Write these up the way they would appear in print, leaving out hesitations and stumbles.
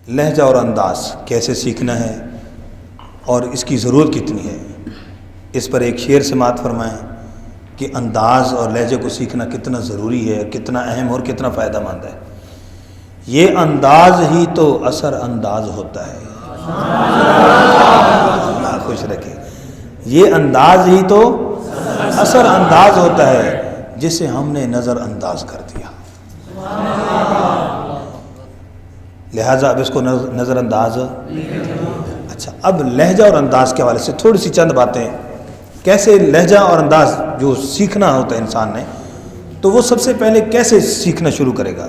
لہجہ اور انداز کیسے سیکھنا ہے اور اس کی ضرورت کتنی ہے، اس پر ایک شعر سماعت فرمائیں کہ انداز اور لہجے کو سیکھنا کتنا ضروری ہے، کتنا اہم اور کتنا فائدہ مند ہے۔ یہ انداز ہی تو اثر انداز ہوتا ہے، اللہ خوش رکھے، یہ انداز ہی تو اثر انداز ہوتا ہے جسے ہم نے نظر انداز کر دیا۔ لہٰذا اب اس کو نظر انداز۔ اچھا، اب لہجہ اور انداز کے حوالے سے تھوڑی سی چند باتیں، کیسے لہجہ اور انداز جو سیکھنا ہوتا ہے انسان نے، تو وہ سب سے پہلے کیسے سیکھنا شروع کرے گا؟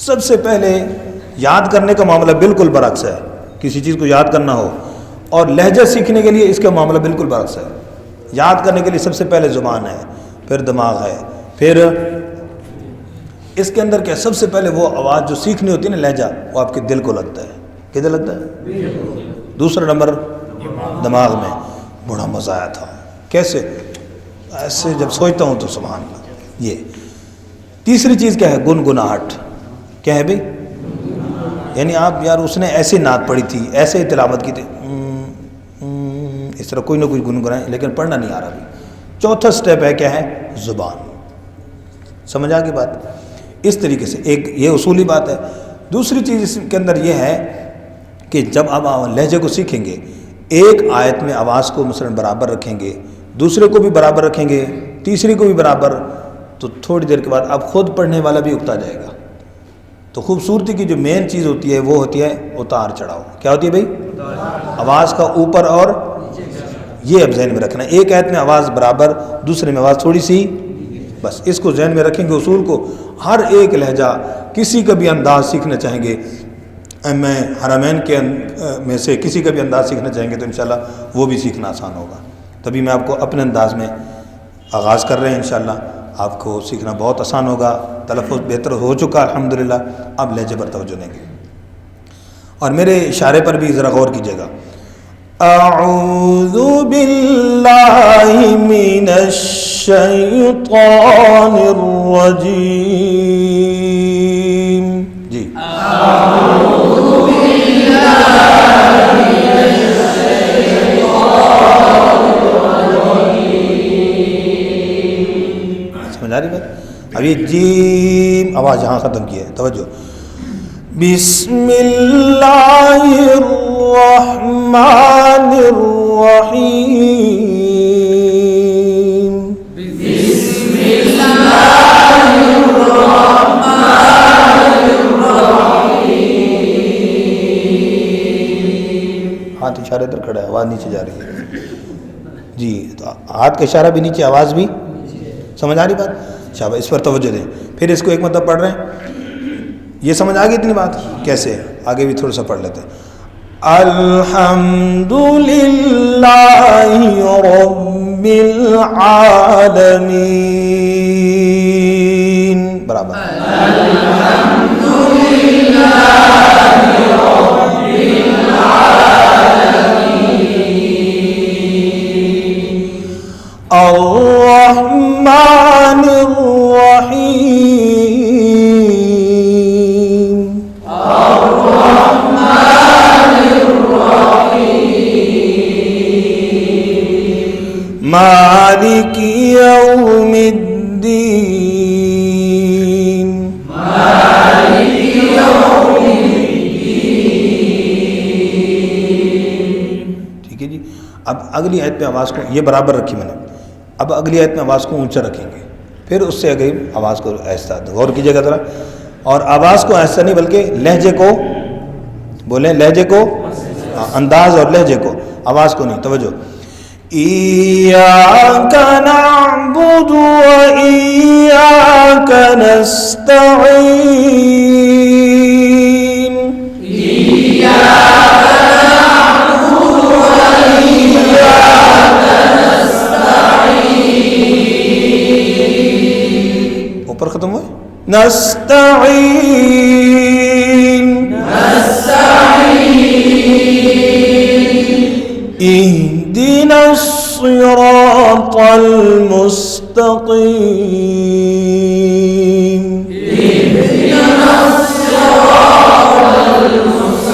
سب سے پہلے یاد کرنے کا معاملہ بالکل برعکس ہے، کسی چیز کو یاد کرنا ہو، اور لہجہ سیکھنے کے لیے اس کا معاملہ بالکل برعکس ہے۔ یاد کرنے کے لیے سب سے پہلے زبان ہے، پھر دماغ ہے، پھر اس کے اندر کیا، سب سے پہلے وہ آواز جو سیکھنی ہوتی ہے نا، لہجہ، وہ آپ کے دل کو لگتا ہے۔ کدھر لگتا ہے؟ دوسرا نمبر دماغ میں۔ بڑا مزہ آیا تھا، کیسے؟ ایسے جب سوچتا ہوں تو سبحان اللہ۔ یہ تیسری چیز کیا ہے؟ گنگناہٹ۔ کیا ہے بھئی؟ یعنی آپ یار اس نے ایسے نعت پڑھی تھی، ایسے ہی تلاوت کی تھی، اس طرح کوئی نہ کوئی گنگنائیں، لیکن پڑھنا نہیں آ رہا بھی۔ چوتھا سٹیپ ہے، کیا ہے؟ زبان۔ سمجھ آ گئی بات؟ اس طریقے سے ایک یہ اصولی بات ہے۔ دوسری چیز اس کے اندر یہ ہے کہ جب آپ لہجے کو سیکھیں گے، ایک آیت میں آواز کو مثلا برابر رکھیں گے، دوسرے کو بھی برابر رکھیں گے، تیسری کو بھی برابر، تو تھوڑی دیر کے بعد آپ خود پڑھنے والا بھی اکتا جائے گا۔ تو خوبصورتی کی جو مین چیز ہوتی ہے وہ ہوتی ہے اتار چڑھاؤ۔ کیا ہوتی ہے بھائی؟ آواز کا اوپر اور، یہ اب ذہن میں رکھنا ہے۔ ایک آیت میں آواز برابر، دوسرے میں آواز تھوڑی سی، بس اس کو ذہن میں رکھیں گے اصول کو۔ ہر ایک لہجہ، کسی کا بھی انداز سیکھنا چاہیں گے، میں حرمین کے میں سے کسی کا بھی انداز سیکھنا چاہیں گے تو انشاءاللہ وہ بھی سیکھنا آسان ہوگا۔ تبھی میں آپ کو اپنے انداز میں آغاز کر رہے ہیں، انشاءاللہ آپ کو سیکھنا بہت آسان ہوگا۔ تلفظ بہتر ہو چکا الحمدللہ، اب لہجے پر توجہ دیں گے اور میرے اشارے پر بھی ذرا غور کیجیے گا۔ اعوذ باللہ من الشیطان الرجیم۔ جی، اعوذ باللہ من الشیطان الرجیم۔ سمجھ آ رہی بات؟ اب یہ جیم آواز یہاں ختم کی ہے، توجہ۔ بسم اللہ الرحمن الرحیم۔ بسم اللہ الرحمن الرحیم۔ ہاتھ اشارے ادھر کھڑا ہے، آواز نیچے جا رہی ہے۔ جی، تو ہاتھ کا اشارہ بھی نیچے، آواز بھی، سمجھ آ رہی بات؟ شاباش، اس پر توجہ دیں۔ پھر اس کو ایک مطلب پڑھ رہے ہیں، یہ سمجھ آ گئی اتنی بات؟ کیسے؟ آگے بھی تھوڑا سا پڑھ لیتے ہیں۔ الحمدللہ رب العالمین، برابر۔ الحمدللہ رب العالمین، الرحمن الرحیم، الرحمن الرحیم، مالک یوم الدین، مالک یوم الدین۔ ٹھیک ہے جی، اب اگلی آیت پہ آواز کو یہ برابر رکھی میں نے، اب اگلی آیت میں آواز کو اونچا رکھیں گے، پھر اس سے اگلی آواز کو آہستہ، غور کیجیے گا ذرا، اور آواز کو آہستہ نہیں بلکہ لہجے کو بولیں، لہجے کو، انداز اور لہجے کو، آواز کو نہیں، توجہ۔ ایاک نعبد و ایاک نستعین، ایاک نعبد و ایاک نستعین، اوپر ختم ہوئے، نستعین، اہدنا الصراط المستقیم، اہدنا الصراط المستقیم،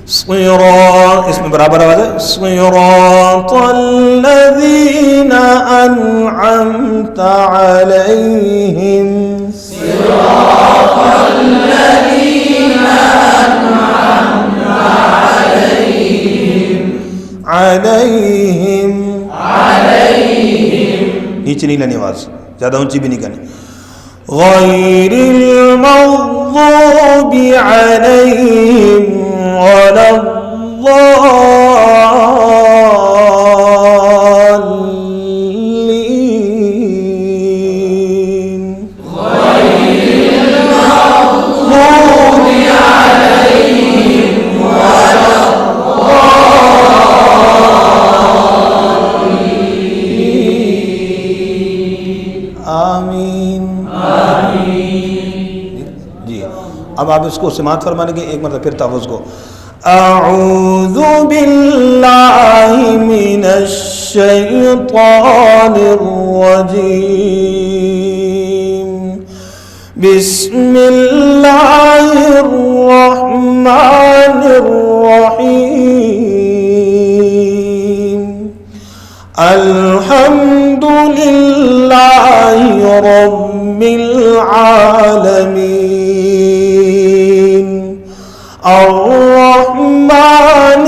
اس میں برابر آواز ہے. صراط الذین انعمت علیہم. صراط الذین انعمت علیہم. نیچے نہیں لینی آواز, زیادہ اونچی بھی نہیں کرنی. غیر المغضوب علیہم ولا الضالین. غیر المغضوب علیہم ولا الضالین. آمین. جی اب آپ اس کو سماعت فرمانے کے ایک مرتبہ پھر تحفظ کو. اعوذ باللہ من الشیطان الرجیم. بسم اللہ الرحمن الرحیم. الحمد للہ رب العالمین. الرحمن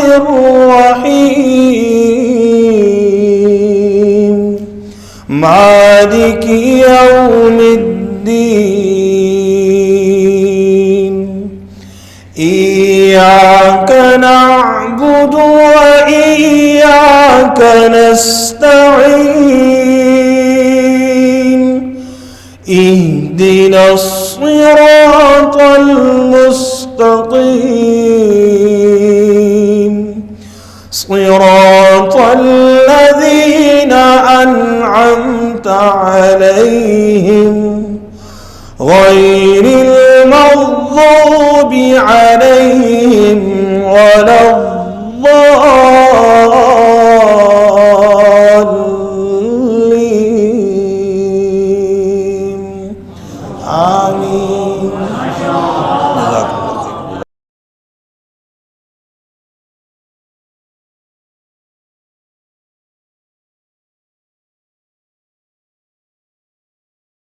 الرحیم. مالک یوم الدین. ایاک نعبد و ایاک نستعین. اهدنا الصراط المستقيم. صراط الذين أنعمت عليهم غير المغضوب عليهم ولا الضالين. آمين.